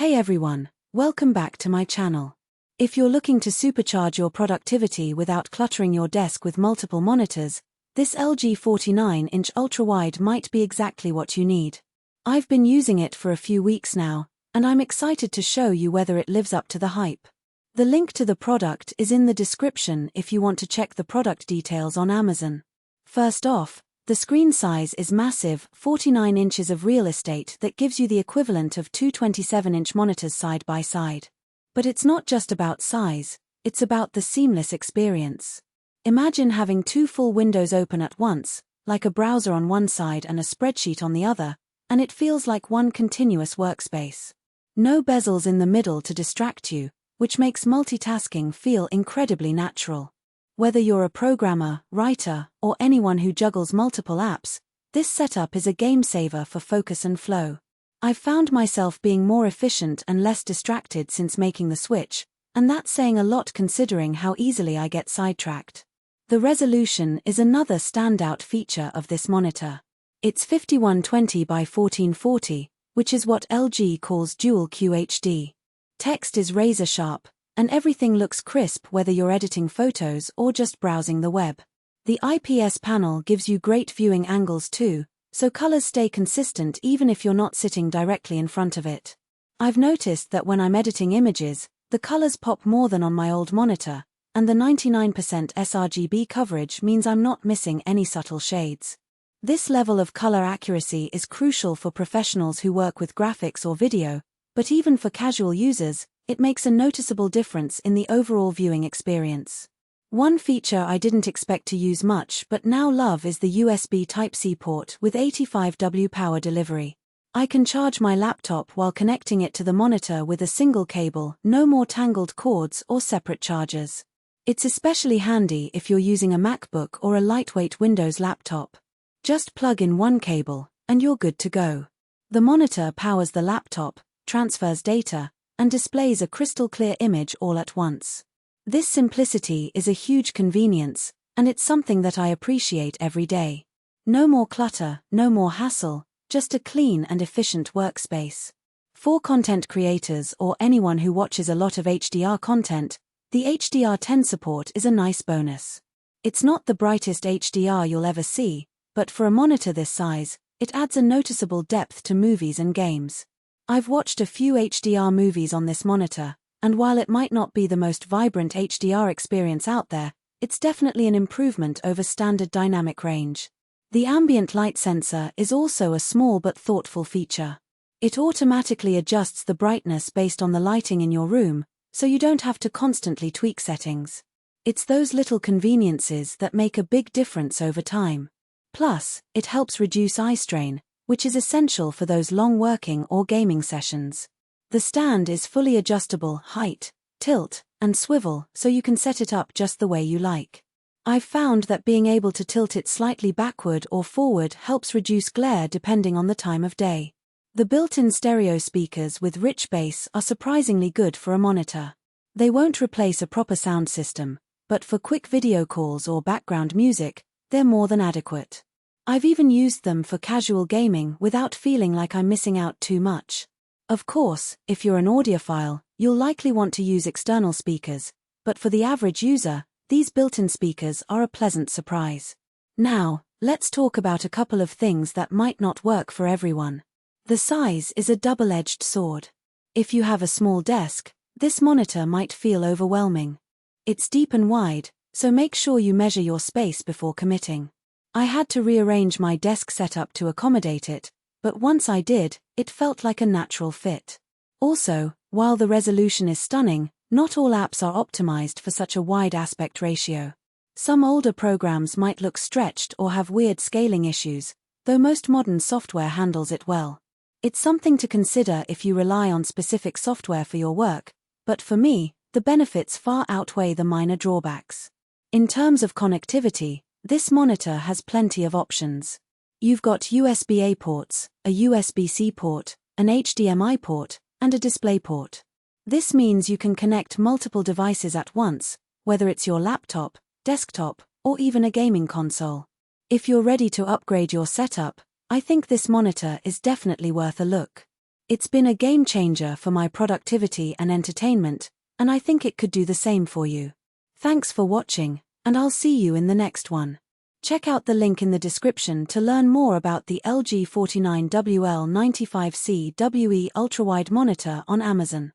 Hey everyone, welcome back to my channel. If you're looking to supercharge your productivity without cluttering your desk with multiple monitors, this LG 49-inch ultrawide might be exactly what you need. I've been using it for a few weeks now, and I'm excited to show you whether it lives up to the hype. The link to the product is in the description if you want to check the product details on Amazon. First off, the screen size is massive, 49 inches of real estate that gives you the equivalent of two 27-inch monitors side by side. But it's not just about size, it's about the seamless experience. Imagine having two full windows open at once, like a browser on one side and a spreadsheet on the other, and it feels like one continuous workspace. No bezels in the middle to distract you, which makes multitasking feel incredibly natural. Whether you're a programmer, writer, or anyone who juggles multiple apps, this setup is a game-saver for focus and flow. I've found myself being more efficient and less distracted since making the switch, and that's saying a lot considering how easily I get sidetracked. The resolution is another standout feature of this monitor. It's 5120 by 1440, which is what LG calls dual QHD. Text is razor sharp, and everything looks crisp whether you're editing photos or just browsing the web. The IPS panel gives you great viewing angles too, so colors stay consistent even if you're not sitting directly in front of it. I've noticed that when I'm editing images, the colors pop more than on my old monitor, and the 99% sRGB coverage means I'm not missing any subtle shades. This level of color accuracy is crucial for professionals who work with graphics or video, but even for casual users, it makes a noticeable difference in the overall viewing experience. One feature I didn't expect to use much but now love is the USB Type-C port with 85W power delivery. I can charge my laptop while connecting it to the monitor with a single cable, no more tangled cords or separate chargers. It's especially handy if you're using a MacBook or a lightweight Windows laptop. Just plug in one cable, and you're good to go. The monitor powers the laptop, transfers data, and displays a crystal-clear image all at once. This simplicity is a huge convenience, and it's something that I appreciate every day. No more clutter, no more hassle, just a clean and efficient workspace. For content creators or anyone who watches a lot of HDR content, the HDR10 support is a nice bonus. It's not the brightest HDR you'll ever see, but for a monitor this size, it adds a noticeable depth to movies and games. I've watched a few HDR movies on this monitor, and while it might not be the most vibrant HDR experience out there, it's definitely an improvement over standard dynamic range. The ambient light sensor is also a small but thoughtful feature. It automatically adjusts the brightness based on the lighting in your room, so you don't have to constantly tweak settings. It's those little conveniences that make a big difference over time. Plus, it helps reduce eye strain, which is essential for those long working or gaming sessions. The stand is fully adjustable height, tilt, and swivel, so you can set it up just the way you like. I've found that being able to tilt it slightly backward or forward helps reduce glare depending on the time of day. The built-in stereo speakers with rich bass are surprisingly good for a monitor. They won't replace a proper sound system, but for quick video calls or background music, they're more than adequate. I've even used them for casual gaming without feeling like I'm missing out too much. Of course, if you're an audiophile, you'll likely want to use external speakers, but for the average user, these built-in speakers are a pleasant surprise. Now, let's talk about a couple of things that might not work for everyone. The size is a double-edged sword. If you have a small desk, this monitor might feel overwhelming. It's deep and wide, so make sure you measure your space before committing. I had to rearrange my desk setup to accommodate it, but once I did, it felt like a natural fit. Also, while the resolution is stunning, not all apps are optimized for such a wide aspect ratio. Some older programs might look stretched or have weird scaling issues, though most modern software handles it well. It's something to consider if you rely on specific software for your work, but for me, the benefits far outweigh the minor drawbacks. In terms of connectivity, this monitor has plenty of options. You've got USB-A ports, a USB-C port, an HDMI port, and a display port. This means you can connect multiple devices at once, whether it's your laptop, desktop, or even a gaming console. If you're ready to upgrade your setup, I think this monitor is definitely worth a look. It's been a game changer for my productivity and entertainment, and I think it could do the same for you. Thanks for watching, and I'll see you in the next one. Check out the link in the description to learn more about the LG 49WL95C-WE ultrawide monitor on Amazon.